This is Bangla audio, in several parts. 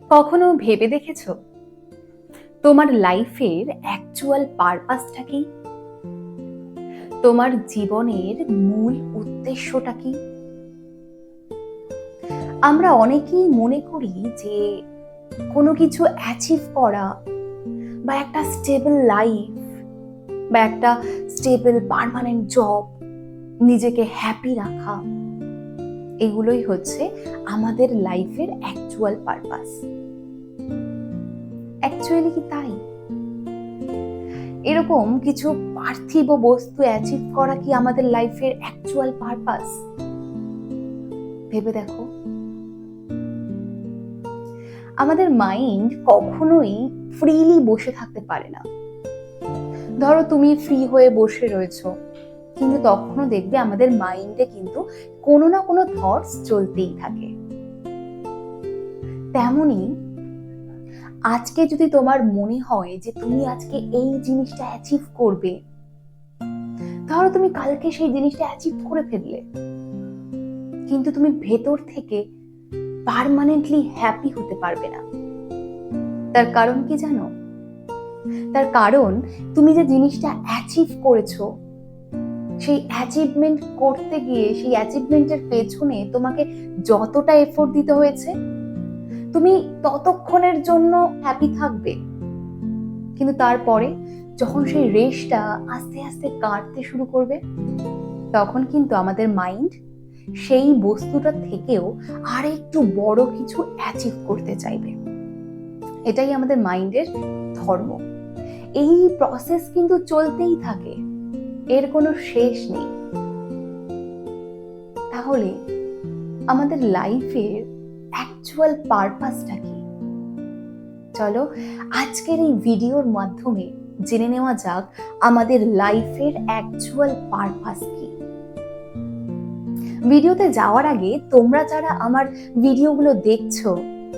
কখনো ভেবে দেখেছো তোমার লাইফের অ্যাকচুয়াল পারপাসটা কি? তোমার জীবনের মূল উদ্দেশ্যটা কি? আমরা অনেকেই মনে করি যে কোনো কিছু অ্যাচিভ করা বা একটা স্টেবল লাইফ বা একটা স্টেবল পার্মানেন্ট জব, নিজেকে হ্যাপি রাখা, এগুলোই হচ্ছে আমাদের লাইফের অ্যাকচুয়াল পারপাস। অ্যাকচুয়ালি কি তাই? এরকম কিছু পার্থিব বস্তু অ্যাচিভ করা কি আমাদের লাইফের অ্যাকচুয়াল পারপাস? ভেবে দেখো। আমাদের মাইন্ড কখনোই ফ্রিলি বসে থাকতে পারে না। ধরো তুমি ফ্রি হয়ে বসে রয়েছো, কিন্তু তখনও দেখবে আমাদের মাইন্ডে কিন্তু কোনো না কোনো থটস চলতেই থাকে। তেমনি আজকে যদি তোমার মনে হয় যে তুমি আজকে এই জিনিসটা অ্যাচিভ করবে, ধরো তুমি কালকে সেই জিনিসটা অ্যাচিভ করে ফেললে, কিন্তু তুমি ভেতর থেকে পার্মানেন্টলি হ্যাপি হতে পারবে না। তার কারণ কি জানো? তার কারণ তুমি যে জিনিসটা অ্যাচিভ করেছো, সেই অ্যাচিভমেন্ট করতে গিয়ে সেই অ্যাচিভমেন্টের পেছনে তোমাকে যতটা এফোর্ট দিতে হয়েছে, তুমি ততক্ষণের জন্য হ্যাপি থাকবে। কিন্তু তারপরে যখন সেই রেসটা আস্তে আস্তে কাটতে শুরু করবে, তখন কিন্তু আমাদের মাইন্ড সেই বস্তুটা থেকেও আর একটু বড় কিছু অ্যাচিভ করতে চাইবে। এটাই আমাদের মাইন্ডের ধর্ম। এই প্রসেস কিন্তু চলতেই থাকে, এর কোনো শেষ নেই। তাহলে আমাদের লাইফের অ্যাকচুয়াল পারপাসটা কি? চলো আজকের এই ভিডিওর মাধ্যমে জেনে নেওয়া যাক আমাদের লাইফের অ্যাকচুয়াল পারপাস কি। ভিডিওতে যাওয়ার আগে তোমরা যারা আমার ভিডিওগুলো দেখছো,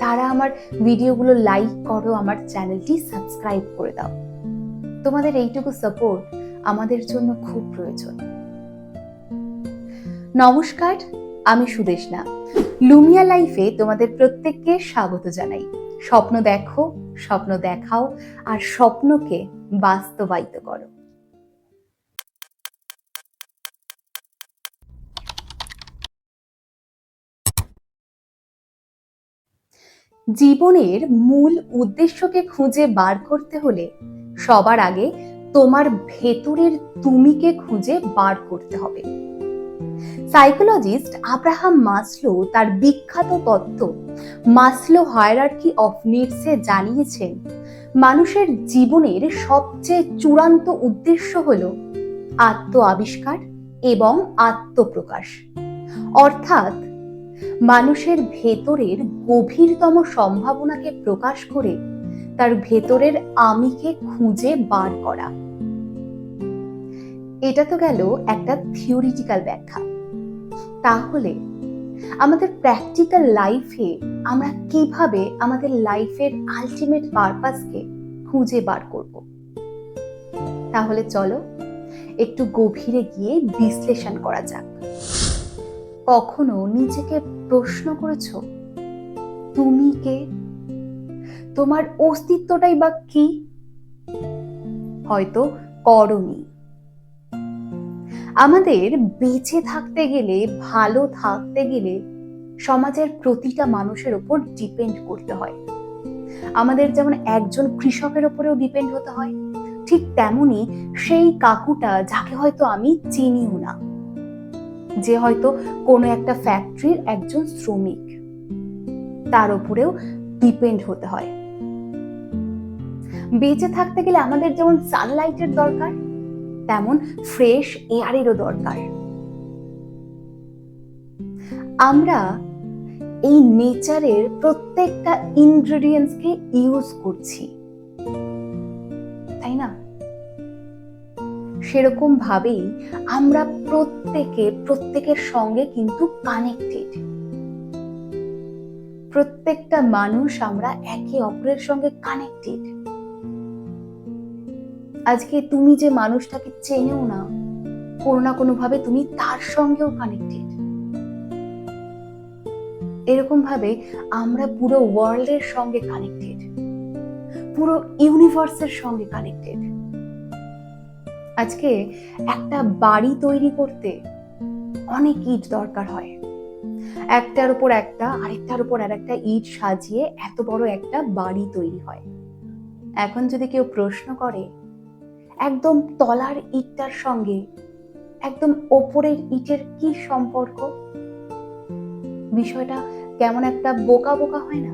তারা আমার ভিডিওগুলো লাইক করো, আমার চ্যানেলটি সাবস্ক্রাইব করে দাও। তোমাদের এইটুকু সাপোর্ট আমাদের জন্য খুব প্রয়োজন। নমস্কার, আমি সুদেশনা। লুমিয়া লাইফে তোমাদের প্রত্যেককে স্বাগত জানাই। স্বপ্ন দেখো, স্বপ্ন দেখাও, আর স্বপ্নকে বাস্তবায়িত করো। জীবনের মূল উদ্দেশ্যকে খুঁজে বার করতে হলে সবার আগে তোমার ভেতরের তুমিকে খুঁজে বার করতে হবে। সাইকোলজিস্ট আব্রাহাম মাসলো তার বিখ্যাত তত্ত্ব মাসলো হায়ারার্কি অফ নিডসে জানিয়েছেন, মানুষের জীবনের সবচেয়ে চূড়ান্ত উদ্দেশ্য হলো আত্ম আবিষ্কার এবং আত্মপ্রকাশ। অর্থাৎ মানুষের ভেতরের গভীরতম সম্ভাবনাকে প্রকাশ করে তার ভেতরের আমিকে খুঁজে বার করা। এটা তো গেল একটা থিওরিটিক্যাল ব্যাখ্যা। তাহলে আমাদের প্র্যাকটিক্যাল লাইফে আমরা কিভাবে আমাদের লাইফের আলটিমেট পারপাসকে খুঁজে বার করব? তাহলে চলো একটু গভীরে গিয়ে বিশ্লেষণ করা যাক। কখনো নিজেকে প্রশ্ন করেছো তুমি কে? তোমার অস্তিত্বটাই বা কি? হয়তো করনি। আমাদের বেঁচে থাকতে গেলে, ভালো থাকতে গেলে সমাজের প্রতিটা মানুষের উপর ডিপেন্ড করতে হয়। আমাদের যেমন একজন কৃষকের উপরেও ডিপেন্ড হতে হয়, ঠিক তেমনি সেই কাকুটা যাকে হয়তো আমি চিনিও না, যে হয়তো কোনো একটা ফ্যাক্টরির একজন শ্রমিক, তার উপরেও ডিপেন্ড হতে হয়। বেঁচে থাকতে গেলে আমাদের যেমন সানলাইটের দরকার, তেমন ফ্রেশ এয়ারেরও দরকার। আমরা এই নেচারের প্রত্যেকটা ইনগ্রেডিয়েন্টসকে ইউজ করছি, তাই না? সেরকম ভাবেই আমরা প্রত্যেকের সঙ্গে কিন্তু কানেক্টেড। প্রত্যেকটা মানুষ আমরা একে অপরের সঙ্গে কানেক্টেড। আজকে তুমি যে মানুষটাকে চেনেও না, কোনো না কোনো ভাবে তুমি তার সঙ্গেও কানেক্টেড। এরকম ভাবে আমরা পুরো ওয়ার্ল্ডের সঙ্গে কানেক্টেড, পুরো ইউনিভার্সের সঙ্গে কানেক্টেড। আজকে একটা বাড়ি তৈরি করতে অনেক ইট দরকার হয়, একটার উপর একটা, আরেকটার উপর আরেকটা ইট সাজিয়ে এত বড় একটা বাড়ি তৈরি হয়। এখন যদি কেউ প্রশ্ন করে একদম তলার ইটটার সঙ্গে একদম ওপরের ইটের কি সম্পর্ক, বিষয়টা কেমন একটা বোকা বোকা হয় না?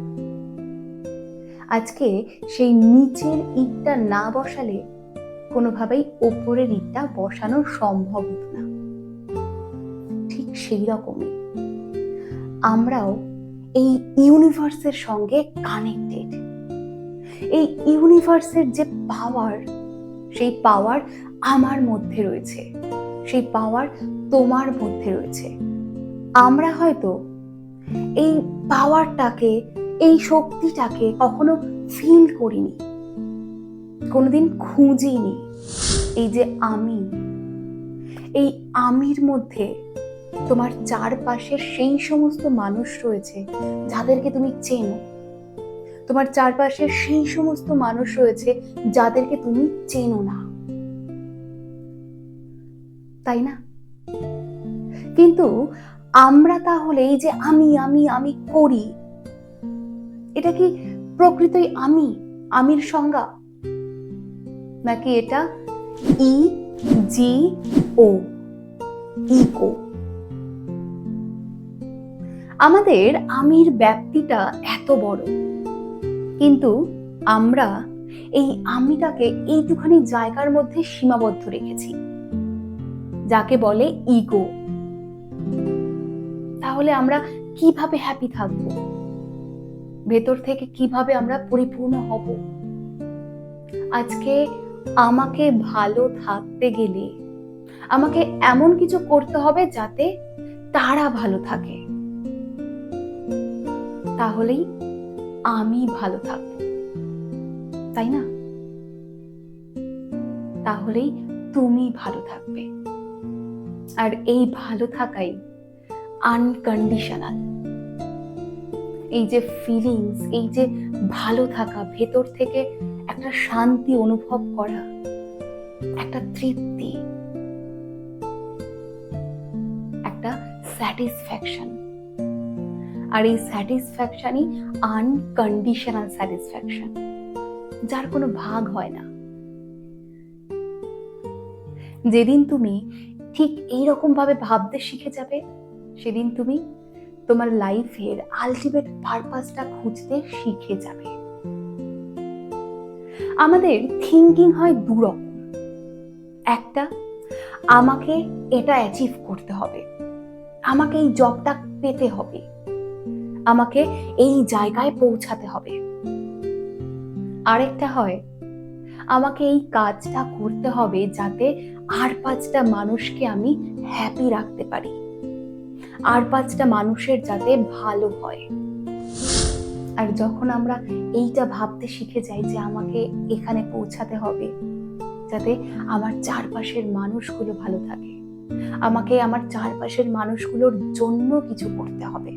আজকে সেই নিচের ইটটা না বসালে কোনোভাবেই ওপরের ইটটা বসানো সম্ভব হতো না। ঠিক সেই রকমই আমরাও এই ইউনিভার্সের সঙ্গে কানেক্টেড। এই ইউনিভার্সের যে পাওয়ার, সেই পাওয়ার আমার মধ্যে রয়েছে, সেই পাওয়ার তোমার মধ্যে রয়েছে। আমরা হয়তো এই পাওয়ারটাকে, এই শক্তিটাকে কখনো ফিল করিনি, কোনোদিন খুঁজিনি। এই যে আমি, এই আমির মধ্যে তোমার চারপাশের সেই সমস্ত মানুষ রয়েছে যাদেরকে তুমি চেনো, তোমার চারপাশের সেই সমস্ত মানুষ রয়েছে যাদেরকে তুমি চেনো না, তাই না? কিন্তু আমরা তাহলে এই যে আমি আমি আমি করি, এটা কি প্রকৃতই আমির সংজ্ঞা, নাকি এটা ইগো, ইগো? আমাদের আমির ব্যাপ্তিটা এত বড়, কিন্তু আমরা এই আমিটাকে এইটুখানি জায়গার মধ্যে সীমাবদ্ধ রেখেছি, যাকে বলে ইগো। তাহলে আমরা কিভাবে হ্যাপি থাকবো? ভেতর থেকে কিভাবে আমরা পরিপূর্ণ হব? আজকে আমাকে ভালো থাকতে গেলে আমাকে এমন কিছু করতে হবে যাতে তারা ভালো থাকে, তাহলেই আমি ভালো থাকবো, তাই না? তাহলেই তুমি ভালো থাকবে। আর এই ভালো থাকাই আনকন্ডিশনাল। এই যে ফিলিংস, এই যে ভালো থাকা, ভেতর থেকে একটা শান্তি অনুভব করা, একটা তৃপ্তি, একটা স্যাটিসফ্যাকশন। আর এই স্যাটিসফ্যাকশনই আনকন্ডিশনাল স্যাটিসফ্যাকশন, যার কোনো ভাগ হয় না। যেদিন তুমি ঠিক এইরকম ভাবে ভাবতে শিখে যাবে, সেদিন তুমি তোমার লাইফের আলটিমেট পারপাসটা খুঁজতে শিখে যাবে। আমাদের থিঙ্কিং হয় দুরকম। একটা, আমাকে এটা অ্যাচিভ করতে হবে, আমাকে এই জবটা পেতে হবে, আমাকে এই জায়গায় পৌঁছাতে হবে। আরেকটা হয়, আমাকে এই কাজটা করতে হবে যাতে আর 5টা মানুষকে আমি হ্যাপি রাখতে পারি, আর 5টা মানুষের যাতে ভালো হয়। আর যখন আমরা এইটা ভাবতে শিখে যাই যে আমাকে এখানে পৌঁছাতে হবে যাতে আমার চারপাশের মানুষগুলো ভালো থাকে, আমাকে আমার চারপাশের মানুষগুলোর জন্য কিছু করতে হবে,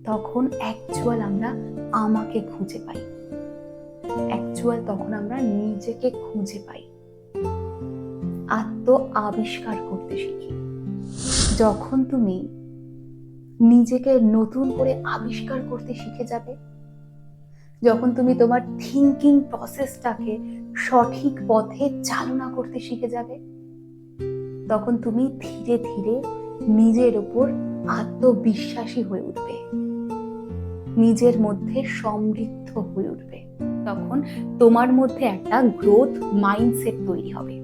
তখন অ্যাকচুয়াল আমরা আমাকে খুঁজে পাই, তখন আমরা নিজেকে খুঁজে পাই, আত্ম আবিষ্কার করতে শিখি। যখন তুমি নিজেকে নতুন করে আবিষ্কার করতে শিখে যাবে, যখন তুমি তোমার থিঙ্কিং প্রসেসটাকে সঠিক পথে চালনা করতে শিখে যাবে, তখন তুমি ধীরে ধীরে নিজের উপর আত্মবিশ্বাসী হয়ে উঠবে, নিজের মধ্যে সমৃদ্ধ হয়ে উঠবে। তখন তোমার মধ্যে একটা গ্রোথ মাইন্ডসেট তৈরি হবে।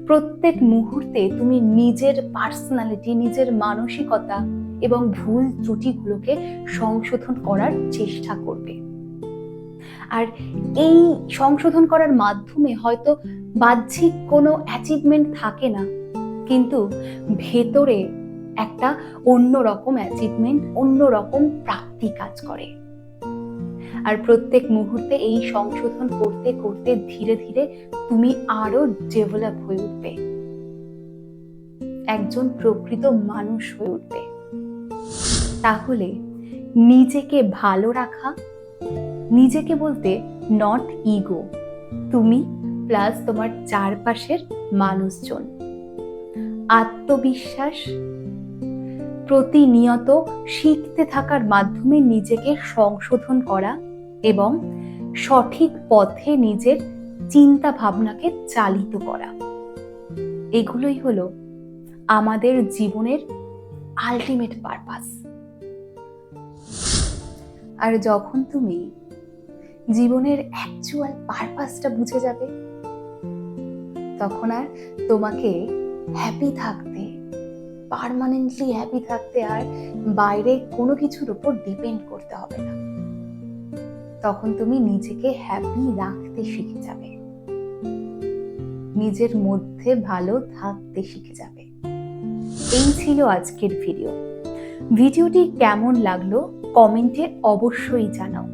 প্রত্যেক মুহূর্তে তুমি নিজের পার্সোনালিটি, নিজের মানসিকতা এবং ভুল ত্রুটিগুলোকে সংশোধন করার চেষ্টা করবে। আর এই সংশোধন করার মাধ্যমে হয়তো বাহ্যিক কোনো অ্যাচিভমেন্ট থাকে না, কিন্তু ভেতরে একটা অন্যরকম অ্যাচিভমেন্ট, অন্যরকম প্রাপ্তি কাজ করে। আর প্রত্যেক মুহূর্তে এই সংশোধন করতে করতে ধীরে ধীরে তুমি আরো ডেভেলপ হয়ে উঠবে, একজন প্রকৃত মানুষ হয়ে উঠবে। তাহলে নিজেকে ভালো রাখা, নিজেকে বলতে নট ইগো, তুমি প্লাস তোমার চারপাশের মানুষজন, আত্মবিশ্বাস, প্রতিনিয়ত শিখতে থাকার মাধ্যমে নিজেকে সংশোধন করা এবং সঠিক পথে নিজের চিন্তা ভাবনাকে চালিত করা, এগুলোই হলো আমাদের জীবনের আলটিমেট পারপাস। আর যখন তুমি জীবনের অ্যাকচুয়াল পারপাসটা বুঝে যাবে, তখন আর তোমাকে হ্যাপি থাকতে, পার্মানেন্টলি হ্যাপি থাকতে আর বাইরে কোনো কিছুর উপর ডিপেন্ড করতে হবে না। তখন তুমি নিজেকে হ্যাপি রাখতে শিখে যাবে, নিজের মধ্যে ভালো থাকতে শিখে যাবে। এই ছিল আজকের ভিডিওটি কেমন লাগলো কমেন্টে অবশ্যই জানাও।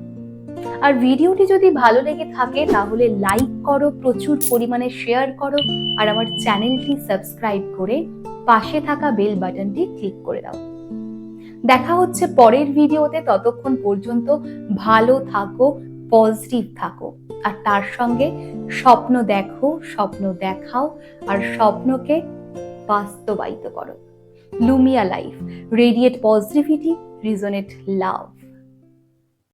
আর ভিডিওটি যদি ভালো লেগে থাকে তাহলে লাইক করো, প্রচুর পরিমাণে শেয়ার করো, আর আমার চ্যানেলটি সাবস্ক্রাইব করে পাশে থাকা বেল বাটনটি ক্লিক করে দাও। দেখা হচ্ছে পরের ভিডিওতে, ততক্ষণ পর্যন্ত ভালো থাকো, পজিটিভ থাকো, আর তার সঙ্গে স্বপ্ন দেখো, স্বপ্ন দেখাও, আর স্বপ্নকে বাস্তবায়িত করো। লুমিয়া লাইফ, রেডিয়েট পজিটিভিটি, রিজনেট লাভ।